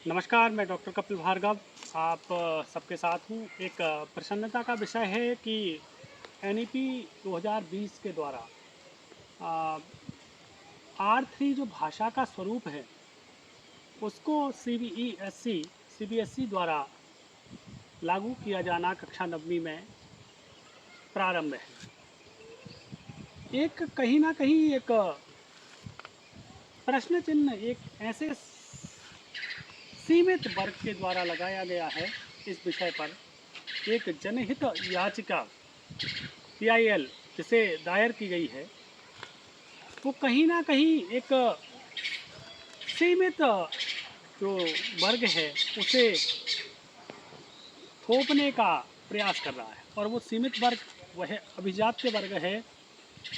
नमस्कार, मैं डॉक्टर कपिल भार्गव। आप सबके साथ हूँ। एक प्रसन्नता का विषय है कि एनईपी 2020 के द्वारा R3 जो भाषा का स्वरूप है, उसको सीबीएसई द्वारा लागू किया जाना कक्षा 9वीं में प्रारंभ है। एक कहीं ना कहीं एक प्रश्न चिन्ह एक ऐसे सीमित वर्ग के द्वारा लगाया गया है इस विषय पर। एक जनहित याचिका पीआईएल जिसे दायर की गई है, वो कहीं ना कहीं एक सीमित जो वर्ग है उसे थोपने का प्रयास कर रहा है। और वो सीमित वर्ग वह अभिजात्य वर्ग है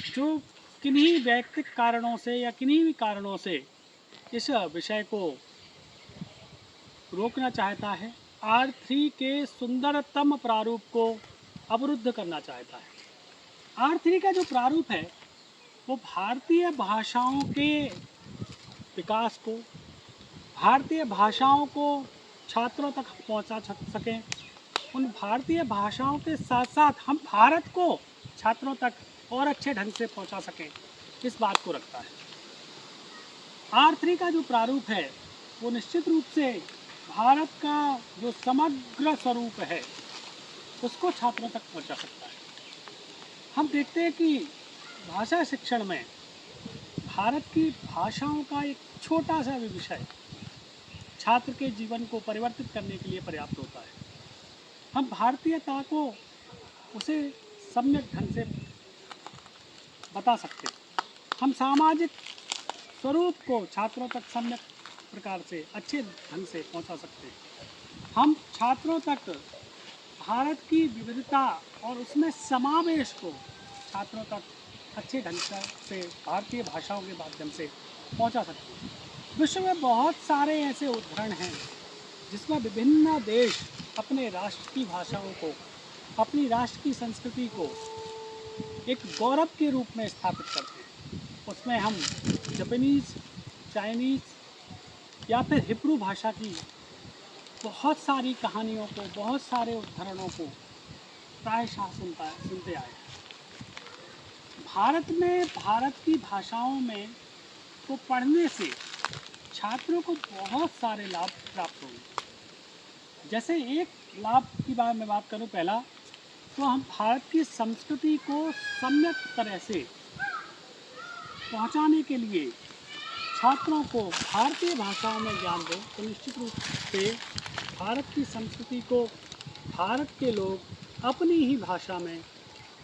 जो किन्हीं वैयक्तिक कारणों से या किन्हीं भी कारणों से इस विषय को रोकना चाहता है। R3 के सुंदरतम प्रारूप को अवरुद्ध करना चाहता है। R3 का जो प्रारूप है वो भारतीय भाषाओं के विकास को, भारतीय भाषाओं को छात्रों तक पहुंचा सकें, उन भारतीय भाषाओं के साथ साथ हम भारत को छात्रों तक और अच्छे ढंग से पहुंचा सकें, इस बात को रखता है। R3 का जो प्रारूप है वो निश्चित रूप से भारत का जो समग्र स्वरूप है उसको छात्रों तक पहुंचा सकता है। हम देखते हैं कि भाषा शिक्षण में भारत की भाषाओं का एक छोटा सा भी विषय छात्र के जीवन को परिवर्तित करने के लिए पर्याप्त होता है। हम भारतीयता को उसे सम्यक ढंग से बता सकते हैं। हम सामाजिक स्वरूप को छात्रों तक सम्यक प्रकार से अच्छे ढंग से पहुंचा सकते हैं। हम छात्रों तक भारत की विविधता और उसमें समावेश को छात्रों तक अच्छे ढंग से भारतीय भाषाओं के माध्यम से पहुंचा सकते हैं। विश्व में बहुत सारे ऐसे उदाहरण हैं जिसमें विभिन्न देश अपने राष्ट्र की भाषाओं को, अपनी राष्ट्र की संस्कृति को एक गौरव के रूप में स्थापित करते हैं। उसमें हम जापानीज़, चाइनीज़ या फिर हिब्रू भाषा की बहुत सारी कहानियों को, बहुत सारे उदाहरणों को प्रायशः सुनते आए। भारत में भारत की भाषाओं में को पढ़ने से छात्रों को बहुत सारे लाभ प्राप्त होंगे। जैसे एक लाभ की मैं बात करूं, पहला तो हम भारत की संस्कृति को सम्यक तरह से पहुंचाने के लिए छात्रों को भारतीय भाषाओं में ज्ञान दें, तो निश्चित रूप से भारत की संस्कृति को भारत के लोग अपनी ही भाषा में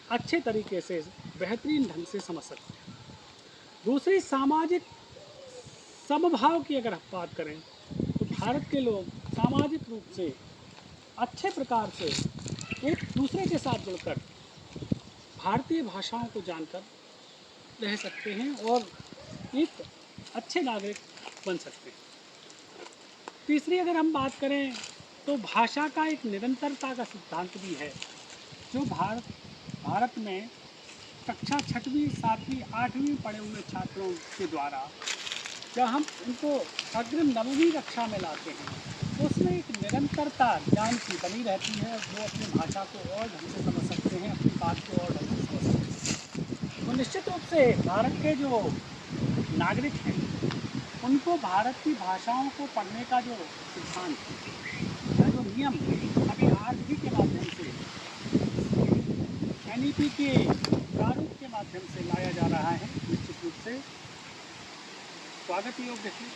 अच्छे तरीके से बेहतरीन ढंग से समझ सकते हैं। दूसरी, सामाजिक समभाव की अगर बात करें तो भारत के लोग सामाजिक रूप से अच्छे प्रकार से एक दूसरे के साथ जुड़कर भारतीय भाषाओं को जानकर रह सकते हैं और एक अच्छे नागरिक बन सकते हैं। तीसरी अगर हम बात करें तो भाषा का एक निरंतरता का सिद्धांत भी है, जो भारत में कक्षा 6वीं, 7वीं, 8वीं पढ़े हुए छात्रों के द्वारा जब हम उनको अग्रिम 9वीं कक्षा में लाते हैं तो उसमें एक निरंतरता ज्ञान की बनी रहती है। वो अपनी भाषा को और ढंग से समझ सकते हैं, अपनी बात को और ढंग से समझ सकते हैं। तो निश्चित रूप से भारत के जो नागरिक हैं उनको भारत की भाषाओं को पढ़ने का जो सिद्धांत है, जो नियम अभी R3 के माध्यम से, एनईपी के प्रारूप के माध्यम से लाया जा रहा है, निश्चित रूप से स्वागत योग्य है।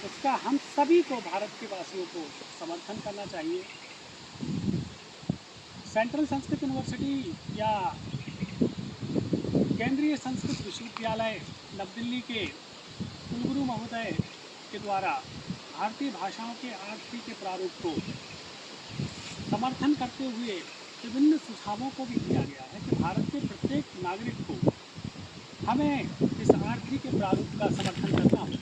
उसका हम सभी को, भारत के वासियों को समर्थन करना चाहिए। सेंट्रल संस्कृत यूनिवर्सिटी या केंद्रीय संस्कृत विश्वविद्यालय नई दिल्ली के कुलगुरु महोदय के द्वारा भारतीय भाषाओं के R3 के प्रारूप को समर्थन करते हुए विभिन्न सुझावों को भी दिया गया है कि भारत के प्रत्येक नागरिक को हमें इस R3 के प्रारूप का समर्थन करना होगा।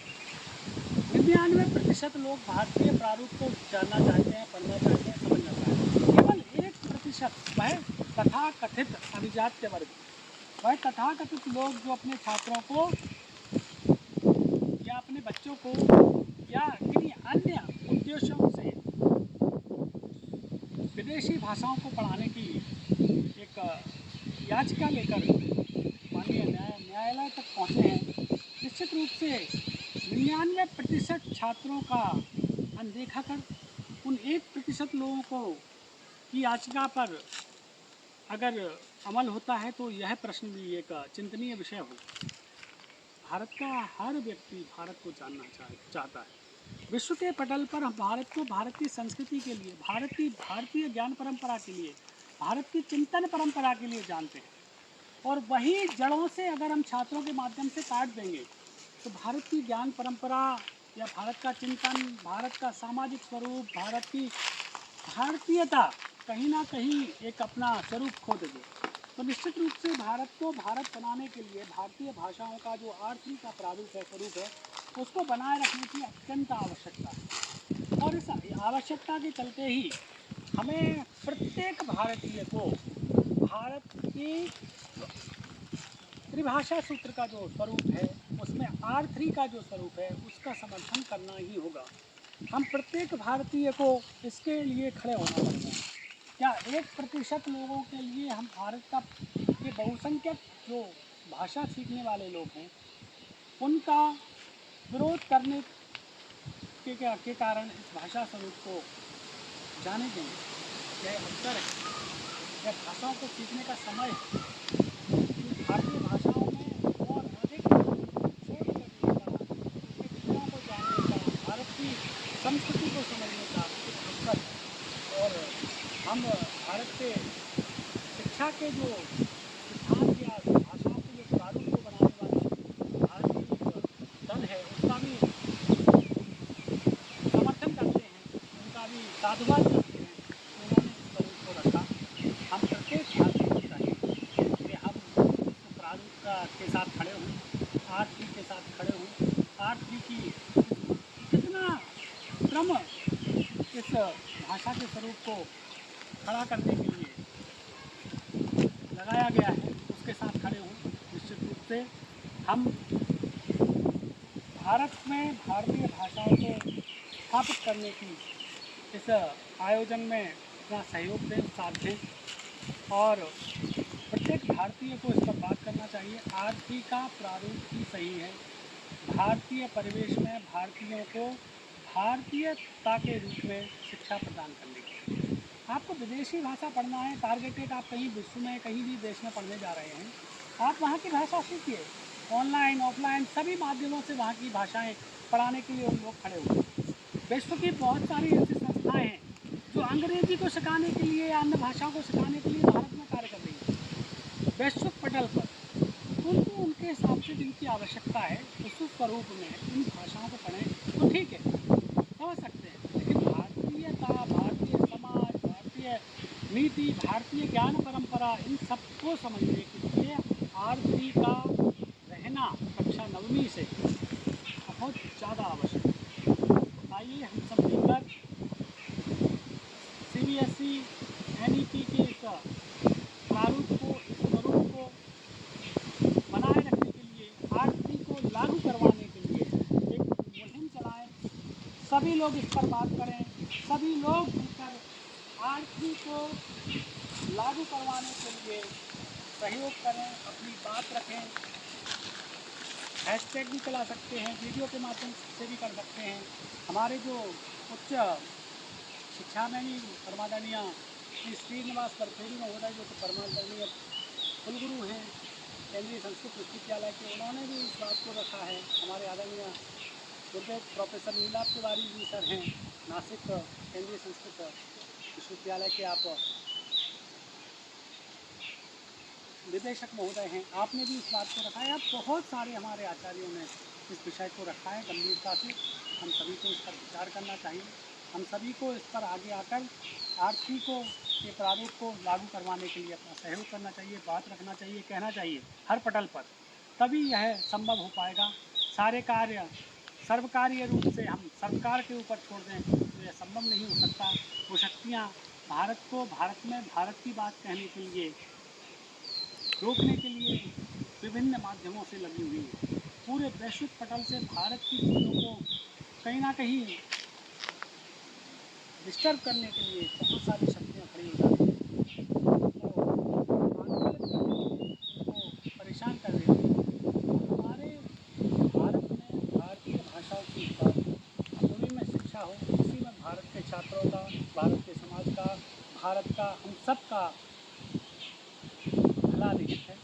99% लोग भारतीय प्रारूप को जानना चाहते हैं, पढ़ना चाहते हैं, समझना चाहते हैं। केवल 1% वह तथाकथित अभिजात्य वर्ग, वह तथाकथित लोग जो अपने छात्रों को या अपने बच्चों को या किन्हीं अन्य विदेशी भाषाओं को पढ़ाने की एक याचिका लेकर माननीय न्यायालय तक पहुँचे हैं। निश्चित रूप से 99% छात्रों का अनदेखा कर उन 1% लोगों को की याचिका पर अगर अमल होता है तो यह प्रश्न भी एक चिंतनीय विषय हो। भारत का हर व्यक्ति भारत को जानना चाहता है। विश्व के पटल पर हम भारत को भारतीय संस्कृति के लिए, भारतीय ज्ञान परंपरा के लिए, भारत की चिंतन परंपरा के लिए जानते हैं। और वही जड़ों से अगर हम छात्रों के माध्यम से काट देंगे तो भारत की ज्ञान परंपरा या भारत का चिंतन, भारत का सामाजिक स्वरूप, भारत की भारतीयता कहीं ना कहीं एक अपना स्वरूप खो देगी। तो निश्चित रूप से भारत को भारत बनाने के लिए भारतीय भाषाओं का जो आर्थिक का प्रारूप है, स्वरूप है, उसको बनाए रखने की अत्यंत आवश्यकता है। और इस आवश्यकता के चलते ही हमें प्रत्येक भारतीय को भारत की त्रिभाषा सूत्र का जो स्वरूप है, उसमें R3 का जो स्वरूप है, उसका समर्थन करना ही होगा। हम प्रत्येक भारतीय को इसके लिए खड़े होना पड़ेगा। क्या 1% लोगों के लिए हम भारत का के बहुसंख्यक जो भाषा सीखने वाले लोग हैं उनका विरोध करने के कारण इस भाषा स्वरूप को जाने देंगे? यह अवसर है, यह भाषाओं को सीखने का समय है। भारतीय भाषाओं में और अधिक शोध करने का, उसके विषयों को जानने का, भारत की संस्कृति को समझने का एक अवसर है। और हम भारत के शिक्षा के जो सिद्धांत या भाषाओं के जो प्रारूप को बनाने वाले भारत की दल है उसका भी समर्थन करते हैं, उनका भी साधुवाद करते हैं। उन्होंने इस स्वरूप को रखा। हम प्रत्येक भारतीय को चाहिए कि हम इस प्रारूप के साथ खड़े हों, R3 के साथ खड़े हों। R3 की कितना श्रम इस भाषा के स्वरूप को खड़ा करने के लिए लगाया गया है, उसके साथ खड़े हों। निश्चित रूप से हम भारत में भारतीय भाषाओं को स्थापित करने की इस आयोजन में अपना सहयोग दें, साथ दें। और प्रत्येक भारतीय को इस पर बात करना चाहिए। R3 का प्रारूप ही सही है। भारतीय परिवेश में भारतीयों को भारतीयता के रूप में शिक्षा प्रदान करने की। आपको विदेशी भाषा पढ़ना है, टारगेटेड आप कहीं विश्व में कहीं भी देश में पढ़ने जा रहे हैं, आप वहाँ की भाषा सीखिए। ऑनलाइन ऑफलाइन सभी माध्यमों से वहाँ की भाषाएं पढ़ाने के लिए उन लोग खड़े हुए हैं। विश्व की बहुत सारी ऐसी संस्थाएं हैं जो अंग्रेजी को सिखाने के लिए या अन्य भाषाओं को सिखाने के लिए भारत में कार्य कर रही है वैश्विक पटल पर। उनको उनके हिसाब से जिनकी आवश्यकता है उस स्वरूप में इन भाषाओं को पढ़ें तो ठीक है, समझ सकते हैं। लेकिन भारतीयता, भारतीय समाज, भारतीय नीति, भारतीय ज्ञान परंपरा, इन सबको समझने के लिए R3 का रहना कक्षा 9वीं से बहुत ज़्यादा आवश्यक है। तो आइए हम सब मिलकर CBSE NEP के इस प्रारूप को, इस स्वरूप को बनाए रखने के लिए, R3 को लागू करवाने के लिए एक मुहिम चलाएं। सभी लोग इस पर बात करें, सभी लोग मिलकर R3 को लागू करवाने के लिए सहयोग करें, अपनी बात रखें। हैशटैग भी चला सकते हैं, वीडियो के माध्यम से भी कर सकते हैं। हमारे जो उच्च शिक्षा में भी परमादरणीय श्री श्रीनिवास बरखेड़ी महोदय जो कि परमादरणीय कुलगुरु हैं केंद्रीय संस्कृत विश्वविद्यालय के, उन्होंने भी इस बात को रखा है। हमारे आदरणीय गुरुदेव प्रोफेसर नीलाभ तिवारी जी सर हैं, नासिक केंद्रीय संस्कृत विश्वविद्यालय के आप निदेशक महोदय हैं, आपने भी इस बात को रखा है। अब बहुत सारे हमारे आचार्यों ने इस विषय को रखा है गंभीरता से। हम सभी को इस पर विचार करना चाहिए। हम सभी को इस पर आगे आकर R3 को के प्रारूप को लागू करवाने के लिए अपना सहयोग करना चाहिए, बात रखना चाहिए, कहना चाहिए हर पटल पर, तभी यह संभव हो पाएगा। सारे कार्य सर्वकारीय रूप से हम सरकार के ऊपर छोड़ दें तो यह संभव नहीं हो सकता। वो शक्तियाँ भारत को भारत में भारत की बात कहने के लिए, रोकने के लिए विभिन्न माध्यमों से लगी हुई है। पूरे वैश्विक पटल से भारत की चीज़ों को कहीं ना कहीं डिस्टर्ब करने के लिए बहुत सारी शक्तियाँ खड़ी हो जाती हैं, उनको आंदोलित करने के लिए, उनको परेशान कर देती हैं। हमारे भारत में भारतीय भाषाओं की उन्हीं में शिक्षा हो, इसी में भारत के छात्रों का, भारत के समाज का, भारत का, हम सब का भला निहित है।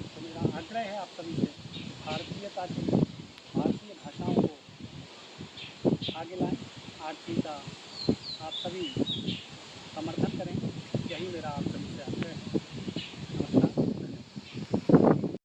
तो मेरा आग्रह है आप सभी से, भारतीयता के लिए, भारतीय भाषाओं को आगे लाएं, आरती का आप सभी समर्थन करें, यही मेरा आप सभी से आग्रह है।